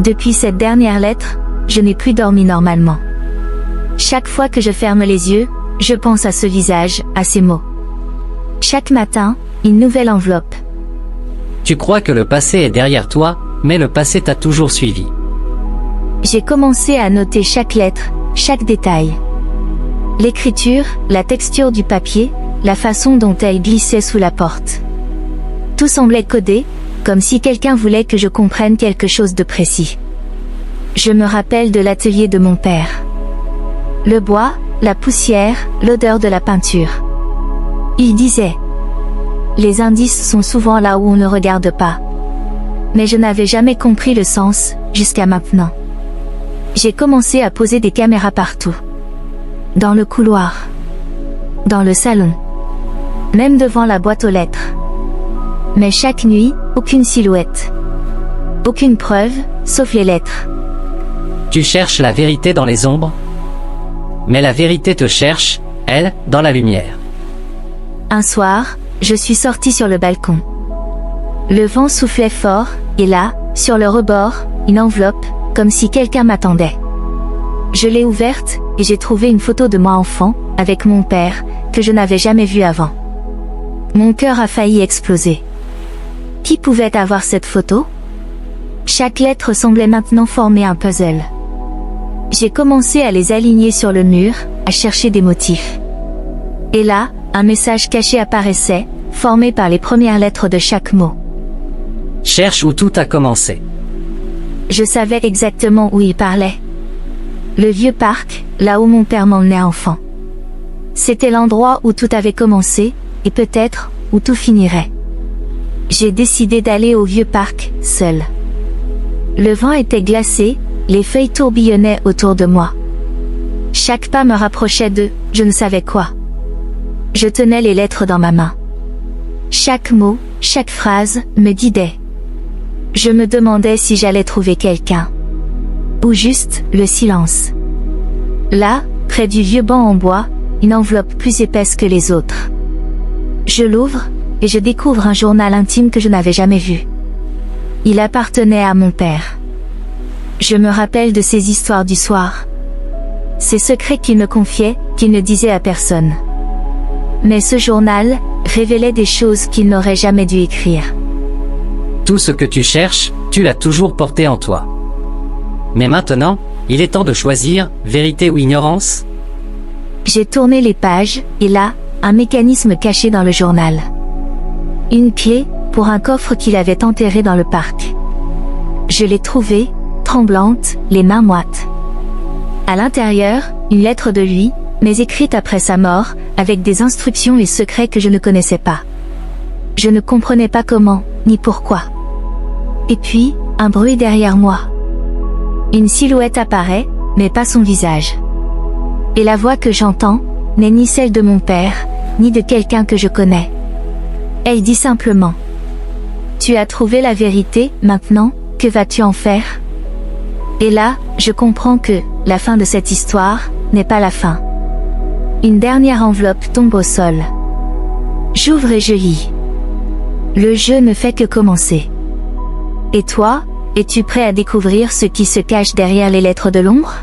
Depuis cette dernière lettre, je n'ai plus dormi normalement. Chaque fois que je ferme les yeux, je pense à ce visage, à ces mots. Chaque matin, une nouvelle enveloppe. Tu crois que le passé est derrière toi, mais le passé t'a toujours suivi. J'ai commencé à noter chaque lettre, chaque détail. L'écriture, la texture du papier, la façon dont elle glissait sous la porte. Tout semblait codé, comme si quelqu'un voulait que je comprenne quelque chose de précis. Je me rappelle de l'atelier de mon père. Le bois, la poussière, l'odeur de la peinture. Il disait: les indices sont souvent là où on ne regarde pas. Mais je n'avais jamais compris le sens, jusqu'à maintenant. J'ai commencé à poser des caméras partout. Dans le couloir. Dans le salon. Même devant la boîte aux lettres. Mais chaque nuit, aucune silhouette. Aucune preuve, sauf les lettres. Tu cherches la vérité dans les ombres, mais la vérité te cherche, elle, dans la lumière. Un soir, je suis sortie sur le balcon. Le vent soufflait fort, et là, sur le rebord, une enveloppe, comme si quelqu'un m'attendait. Je l'ai ouverte, et j'ai trouvé une photo de moi enfant, avec mon père, que je n'avais jamais vu avant. Mon cœur a failli exploser. Qui pouvait avoir cette photo? Chaque lettre semblait maintenant former un puzzle. J'ai commencé à les aligner sur le mur, à chercher des motifs. Et là, un message caché apparaissait, formé par les premières lettres de chaque mot. Cherche où tout a commencé. Je savais exactement où il parlait. Le vieux parc, là où mon père m'emmenait enfant. C'était l'endroit où tout avait commencé, et peut-être, où tout finirait. J'ai décidé d'aller au vieux parc, seul. Le vent était glacé, les feuilles tourbillonnaient autour de moi. Chaque pas me rapprochait de, je ne savais quoi. Je tenais les lettres dans ma main. Chaque mot, chaque phrase, me guidait. Je me demandais si j'allais trouver quelqu'un. Ou juste, le silence. Là, près du vieux banc en bois, une enveloppe plus épaisse que les autres. Je l'ouvre, et je découvre un journal intime que je n'avais jamais vu. Il appartenait à mon père. Je me rappelle de ses histoires du soir. Ces secrets qu'il me confiait, qu'il ne disait à personne. Mais ce journal révélait des choses qu'il n'aurait jamais dû écrire. Tout ce que tu cherches, tu l'as toujours porté en toi. Mais maintenant, il est temps de choisir, vérité ou ignorance? J'ai tourné les pages, et là, un mécanisme caché dans le journal. Une clé, pour un coffre qu'il avait enterré dans le parc. Je l'ai trouvée, tremblante, les mains moites. À l'intérieur, une lettre de lui, mais écrite après sa mort, avec des instructions et secrets que je ne connaissais pas. Je ne comprenais pas comment, ni pourquoi. Et puis, un bruit derrière moi. Une silhouette apparaît, mais pas son visage. Et la voix que j'entends, n'est ni celle de mon père, ni de quelqu'un que je connais. Elle dit simplement: tu as trouvé la vérité, maintenant, que vas-tu en faire? Et là, je comprends que, la fin de cette histoire, n'est pas la fin. Une dernière enveloppe tombe au sol. J'ouvre et je lis. Le jeu ne fait que commencer. Et toi, es-tu prêt à découvrir ce qui se cache derrière les lettres de l'ombre?